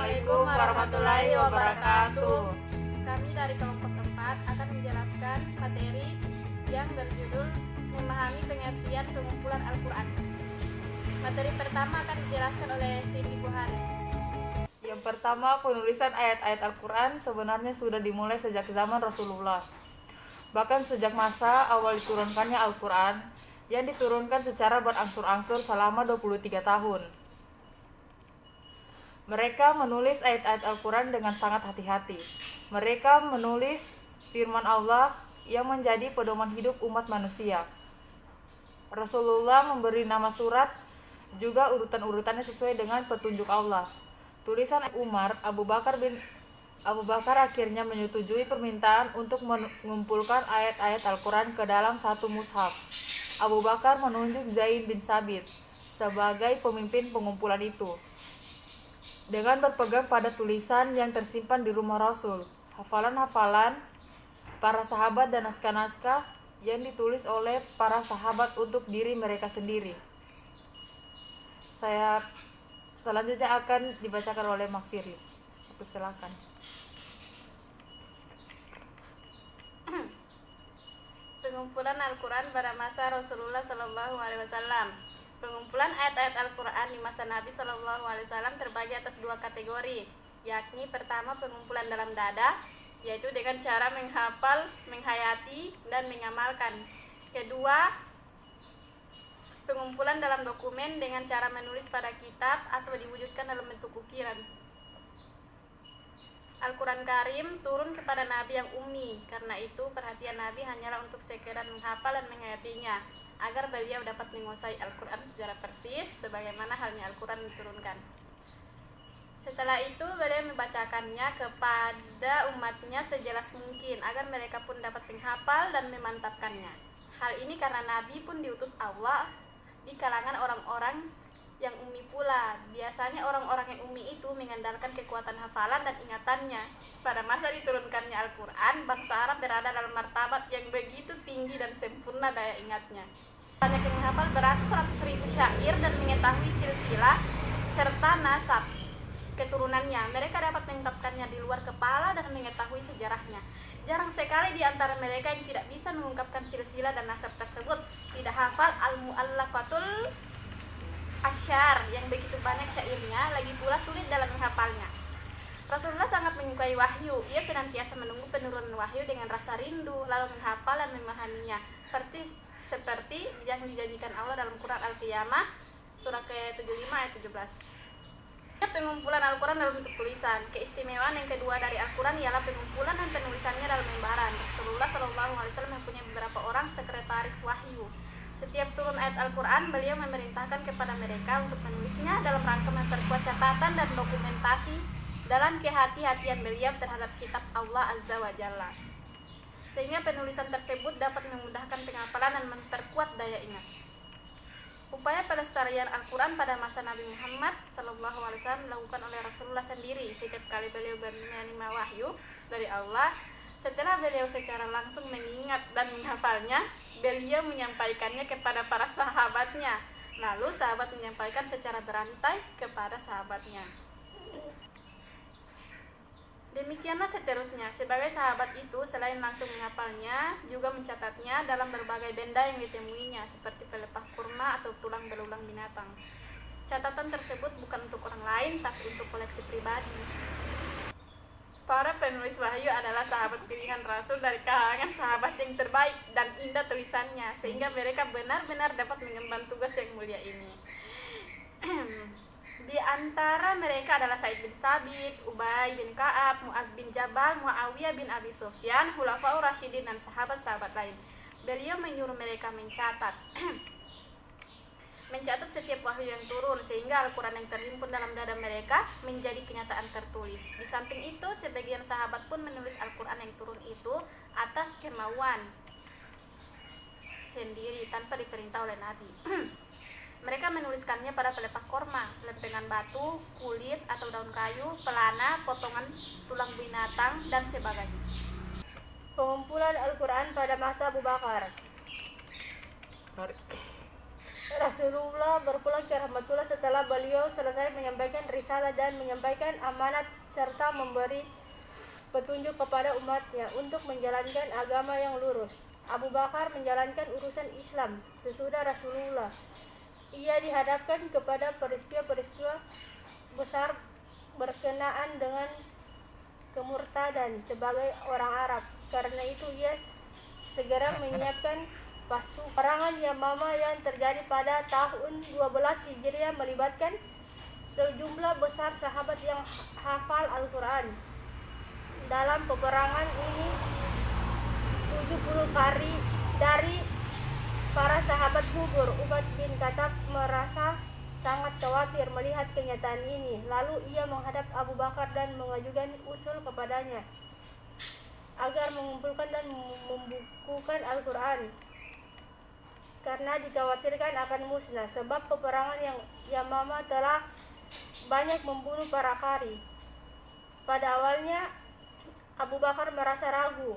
Assalamualaikum warahmatullahi wabarakatuh. Kami dari kelompok 4 akan menjelaskan materi yang berjudul memahami pengertian pengumpulan Al-Quran. Materi pertama akan dijelaskan oleh Cindy Buhari. Yang pertama, penulisan ayat-ayat Al-Quran sebenarnya sudah dimulai sejak zaman Rasulullah. Bahkan sejak masa awal diturunkannya Al-Quran, yang diturunkan secara berangsur-angsur selama 23 tahun. Mereka menulis ayat-ayat Al-Quran dengan sangat hati-hati. Mereka menulis firman Allah yang menjadi pedoman hidup umat manusia. Rasulullah memberi nama surat juga urutan-urutannya sesuai dengan petunjuk Allah. Tulisan Umar Abu Bakar akhirnya menyetujui permintaan untuk mengumpulkan ayat-ayat Al-Quran ke dalam satu mushaf. Abu Bakar menunjuk Zaid bin Sabit sebagai pemimpin pengumpulan itu. Dengan berpegang pada tulisan yang tersimpan di rumah Rasul, hafalan-hafalan para sahabat dan naskah-naskah yang ditulis oleh para sahabat untuk diri mereka sendiri. Selanjutnya akan dibacakan oleh Makfiri. Silakan. Pengumpulan Al-Quran pada masa Rasulullah SAW. Pengumpulan ayat-ayat Al-Quran di masa Nabi SAW terbagi atas dua kategori, yakni pertama pengumpulan dalam dada, yaitu dengan cara menghafal, menghayati, dan mengamalkan. Kedua, pengumpulan dalam dokumen dengan cara menulis pada kitab atau diwujudkan dalam bentuk ukiran. Al-Quran Karim turun kepada Nabi yang ummi, karena itu perhatian Nabi hanyalah untuk sekedar menghafal dan menghayatinya, agar beliau dapat menguasai Al-Quran secara persis, sebagaimana halnya Al-Quran diturunkan. Setelah itu beliau membacakannya kepada umatnya sejelas mungkin, agar mereka pun dapat menghafal dan memantapkannya. Hal ini karena Nabi pun diutus Allah di kalangan orang-orang yang ummi pula. Biasanya orang-orang yang ummi itu mengandalkan kekuatan hafalan dan ingatannya. Pada masa diturunkannya Al-Quran, bangsa Arab berada dalam martabat yang begitu tinggi dan sempurna daya ingatnya. Banyak yang menghafal beratus-ratus ribu syair dan mengetahui silsilah serta nasab keturunannya. Mereka dapat mengungkapkannya di luar kepala dan mengetahui sejarahnya. Jarang sekali di antara mereka yang tidak bisa mengungkapkan silsilah dan nasab tersebut tidak hafal al-mu'allaqatul asyar yang begitu banyak syairnya, lagi pula sulit dalam menghafalnya. Rasulullah sangat menyukai wahyu. Ia senantiasa menunggu penurunan wahyu dengan rasa rindu, lalu menghafal dan memahaminya, seperti yang dijanjikan Allah dalam Quran Al-Qiyamah surah ke-75 ayat 17. Pengumpulan Al-Quran dalam bentuk tulisan. Keistimewaan yang kedua dari Al-Quran ialah pengumpulan dan penulisannya dalam lembaran. Rasulullah SAW mempunyai beberapa orang sekretaris wahyu. Setiap turun ayat Al-Quran, beliau memerintahkan kepada mereka untuk menulisnya dalam rangka memperkuat catatan dan dokumentasi dalam kehati-hatian beliau terhadap kitab Allah Azza wa Jalla, sehingga penulisan tersebut dapat memudahkan penghafalan dan memperkuat daya ingat. Upaya pelestarian Al-Quran pada masa Nabi Muhammad SAW dilakukan oleh Rasulullah sendiri. Setiap kali beliau menerima wahyu dari Allah, setelah beliau secara langsung mengingat dan menghafalnya, beliau menyampaikannya kepada para sahabatnya. Lalu sahabat menyampaikan secara berantai kepada sahabatnya. Demikianlah seterusnya. Sebagai sahabat itu, selain langsung menghafalnya, juga mencatatnya dalam berbagai benda yang ditemuinya, seperti pelepah kurma atau tulang belulang binatang. Catatan tersebut bukan untuk orang lain, tapi untuk koleksi pribadi. Para penulis wahyu adalah sahabat pilihan Rasul dari kalangan sahabat yang terbaik dan indah tulisannya, sehingga mereka benar-benar dapat mengemban tugas yang mulia ini. Di antara mereka adalah Said bin Sabit, Ubay bin Ka'ab, Mu'az bin Jabal, Muawiyah bin Abi Sufyan, Khulafaur Rasyidin, dan sahabat-sahabat lain. Beliau menyuruh mereka mencatat setiap wahyu yang turun, sehingga Al-Quran yang terhimpun dalam dada mereka menjadi kenyataan tertulis. Di samping itu, sebagian sahabat pun menulis Al-Quran yang turun itu atas kemauan sendiri tanpa diperintah oleh Nabi. Mereka menuliskannya pada pelepah korma, lempengan batu, kulit atau daun kayu, pelana, potongan tulang binatang, dan sebagainya. Pengumpulan Al-Quran pada masa Abu Bakar. Rasulullah berpulang ke rahmatullah setelah beliau selesai menyampaikan risalah dan menyampaikan amanat serta memberi petunjuk kepada umatnya untuk menjalankan agama yang lurus. Abu Bakar menjalankan urusan Islam sesudah Rasulullah. Ia dihadapkan kepada peristiwa-peristiwa besar berkenaan dengan kemurtadan sebagai orang Arab. Karena itu ia segera menyiapkan peperangan Yamamah yang terjadi pada tahun 12 Hijriah melibatkan sejumlah besar sahabat yang hafal Al-Quran. Dalam peperangan ini 70 kali dari para sahabat gugur. Ubad bin Khattab merasa sangat khawatir melihat kenyataan ini. Lalu ia menghadap Abu Bakar dan mengajukan usul kepadanya agar mengumpulkan dan membukukan Al-Quran karena dikhawatirkan akan musnah, sebab peperangan yang Yamamah telah banyak membunuh para qari. Pada awalnya Abu Bakar merasa ragu,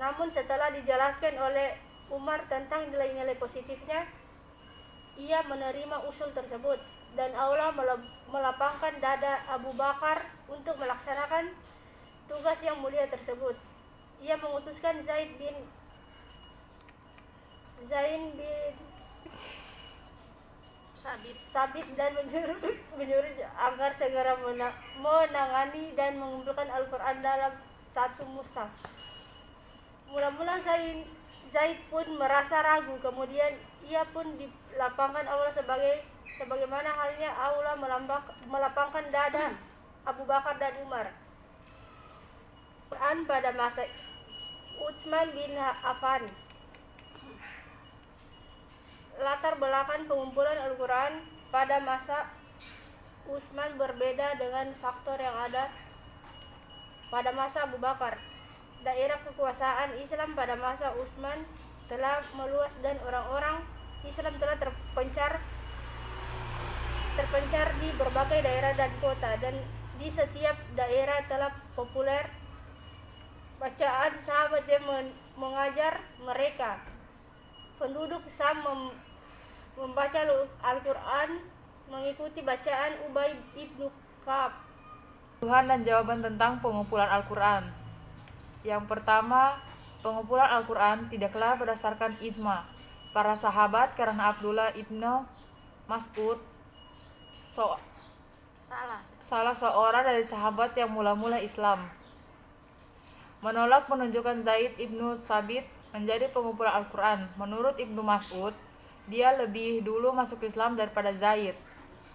namun setelah dijelaskan oleh Umar tentang nilai-nilai positifnya, ia menerima usul tersebut dan Allah melapangkan dada Abu Bakar untuk melaksanakan tugas yang mulia tersebut. Ia mengutuskan Zaid bin Sabit dan menyuruh agar segera menangani dan mengumpulkan Al-Quran dalam satu mushaf. Mula-mula Zaid pun merasa ragu, kemudian ia pun dilapangkan Allah sebagaimana halnya Allah melapangkan dada Abu Bakar dan Umar. Quran pada masa Utsman bin Affan. Latar belakang pengumpulan Al-Quran pada masa Utsman berbeda dengan faktor yang ada pada masa Abu Bakar. Daerah kekuasaan Islam pada masa Utsman telah meluas dan orang-orang Islam telah terpencar di berbagai daerah dan kota, dan di setiap daerah telah populer bacaan sahabat yang mengajar mereka. Penduduk Sam membaca Al-Quran mengikuti bacaan Ubay ibnu Ka'ab. Tuhan dan jawaban tentang pengumpulan Al-Quran. Yang pertama, pengumpulan Al-Quran tidaklah berdasarkan ijma para sahabat karena Abdullah ibnu Mas'ud salah seorang dari sahabat yang mula-mula Islam menolak penunjukan Zaid ibnu Sabit menjadi pengumpulan Al-Quran. Menurut Ibnu Mas'ud, dia lebih dulu masuk Islam daripada Zaid.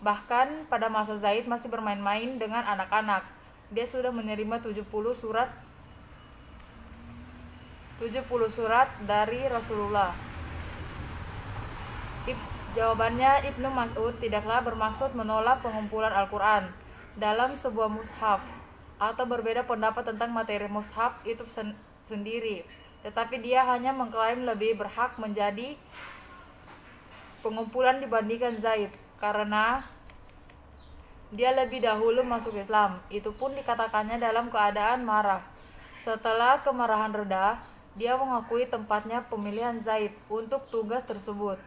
Bahkan pada masa Zaid masih bermain-main dengan anak-anak, dia sudah menerima 70 surat dari Rasulullah. Jawabannya, Ibnu Mas'ud tidaklah bermaksud menolak pengumpulan Al-Quran dalam sebuah mushaf atau berbeda pendapat tentang materi mushaf itu sendiri, tetapi dia hanya mengklaim lebih berhak menjadi pengumpulan dibandingkan Zaid karena dia lebih dahulu masuk Islam. Itu pun dikatakannya dalam keadaan marah. Setelah kemarahan reda, dia mengakui tempatnya pemilihan Zaid untuk tugas tersebut.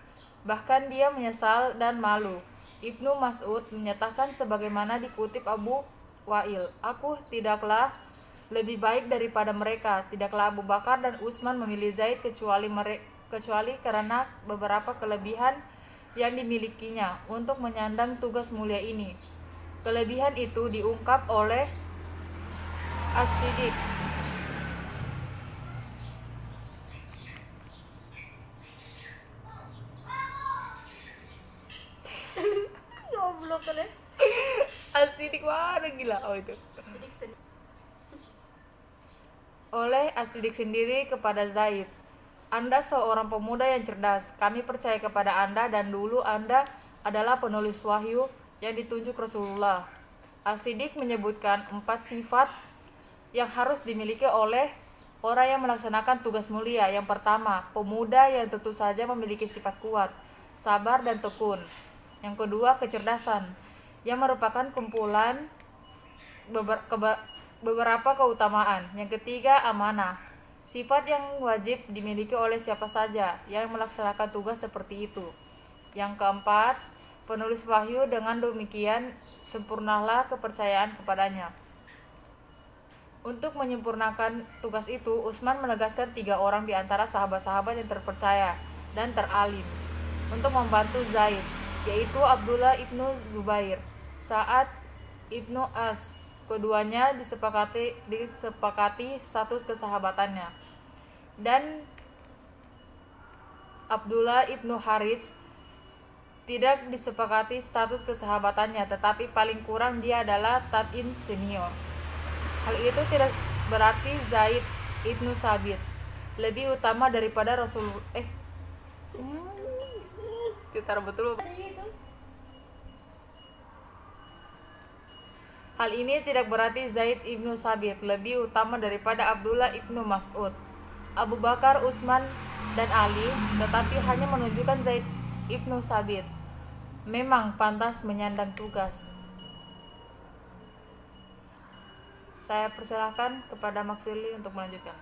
Bahkan dia menyesal dan malu. Ibnu Mas'ud menyatakan sebagaimana dikutip Abu Wa'il, "Aku tidaklah lebih baik daripada mereka. Tidaklah Abu Bakar dan Utsman memilih Zaid kecuali karena beberapa kelebihan yang dimilikinya untuk menyandang tugas mulia ini." Kelebihan itu diungkap oleh As-Siddiq. Goblok kalian. As-Siddiq mana gila itu. Oleh As-Siddiq sendiri kepada Zaid, "Anda seorang pemuda yang cerdas. Kami percaya kepada Anda dan dulu Anda adalah penulis wahyu yang ditunjuk Rasulullah." As-Siddiq menyebutkan 4 sifat yang harus dimiliki oleh orang yang melaksanakan tugas mulia. Yang pertama, pemuda yang tentu saja memiliki sifat kuat, sabar dan tekun. Yang kedua, kecerdasan, yang merupakan kumpulan beberapa keutamaan. Yang ketiga, amanah, sifat yang wajib dimiliki oleh siapa saja yang melaksanakan tugas seperti itu. Yang keempat, penulis wahyu, dengan demikian sempurnalah kepercayaan kepadanya. Untuk menyempurnakan tugas itu, Utsman menegaskan 3 orang di antara sahabat-sahabat yang terpercaya dan teralim untuk membantu Zaid, yaitu Abdullah ibnu Zubair, Sa'ad ibnu As. Keduanya disepakati status kesahabatannya, dan Abdullah ibnu Harits tidak disepakati status kesahabatannya, tetapi paling kurang dia adalah tabi'in senior. Hal itu tidak berarti Zaid ibnu Sabit lebih utama daripada Rasulullah. Kita betul. Hal ini tidak berarti Zaid ibnu Sabit lebih utama daripada Abdullah ibnu Mas'ud, Abu Bakar, Utsman, dan Ali, tetapi hanya menunjukkan Zaid ibnu Sabit memang pantas menyandang tugas. Saya persilahkan kepada Makfirli untuk melanjutkan.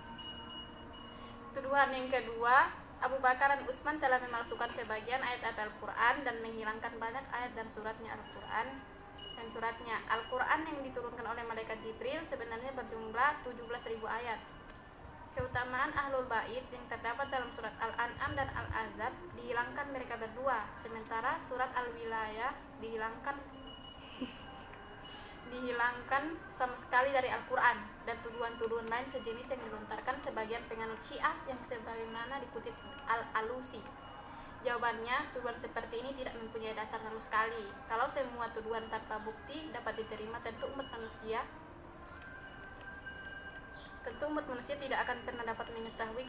Tuduhan yang kedua, Abu Bakar dan Utsman telah memalsukan sebagian ayat-ayat Al-Quran dan menghilangkan banyak ayat dan suratnya Al-Quran. Al-Quran yang diturunkan oleh malaikat Jibril sebenarnya berjumlah 17.000 ayat. Keutamaan Ahlul Bait yang terdapat dalam surat Al-An'am dan Al-Ahzab dihilangkan mereka berdua, sementara surat Al-Wilayah dihilangkan sama sekali dari Al-Quran, dan tuduhan-tuduhan lain sejenis yang dilontarkan sebagian penganut Syiah yang sebagaimana dikutip Al-Alusi. Jawabannya, tuduhan seperti ini tidak mempunyai dasar sama sekali. Kalau semua tuduhan tanpa bukti dapat diterima, tentu umat manusia tidak akan pernah dapat mengetahui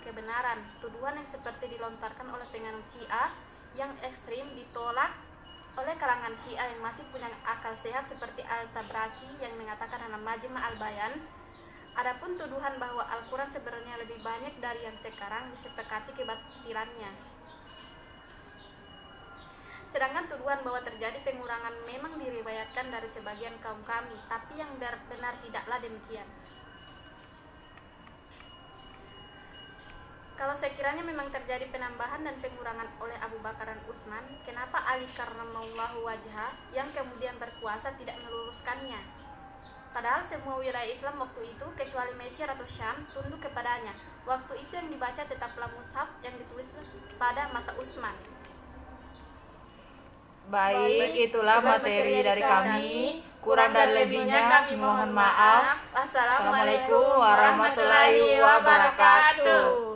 kebenaran. Tuduhan yang seperti dilontarkan oleh penganut Syiah yang ekstrim ditolak oleh kalangan Syiah yang masih punya akal sehat seperti Al-Tabrasi yang mengatakan dalam Majma' Al-Bayan. Adapun tuduhan bahwa Al-Quran sebenarnya lebih banyak dari yang sekarang disepakati kebatilannya. Sedangkan tuduhan bahwa terjadi pengurangan memang diriwayatkan dari sebagian kaum kami, tapi yang benar tidaklah demikian. Kalau sekiranya memang terjadi penambahan dan pengurangan oleh Abu Bakar dan Utsman, kenapa Ali karramallahu wajhah yang kemudian berkuasa tidak meluruskannya? Padahal semua wilayah Islam waktu itu, kecuali Mesir atau Syam, tunduk kepadanya. Waktu itu yang dibaca tetaplah mushaf yang ditulis pada masa Utsman. Baik, itulah materi dari kami. Kurang dan lebihnya kami mohon maaf. Wassalamualaikum Assalamualaikum warahmatullahi wabarakatuh.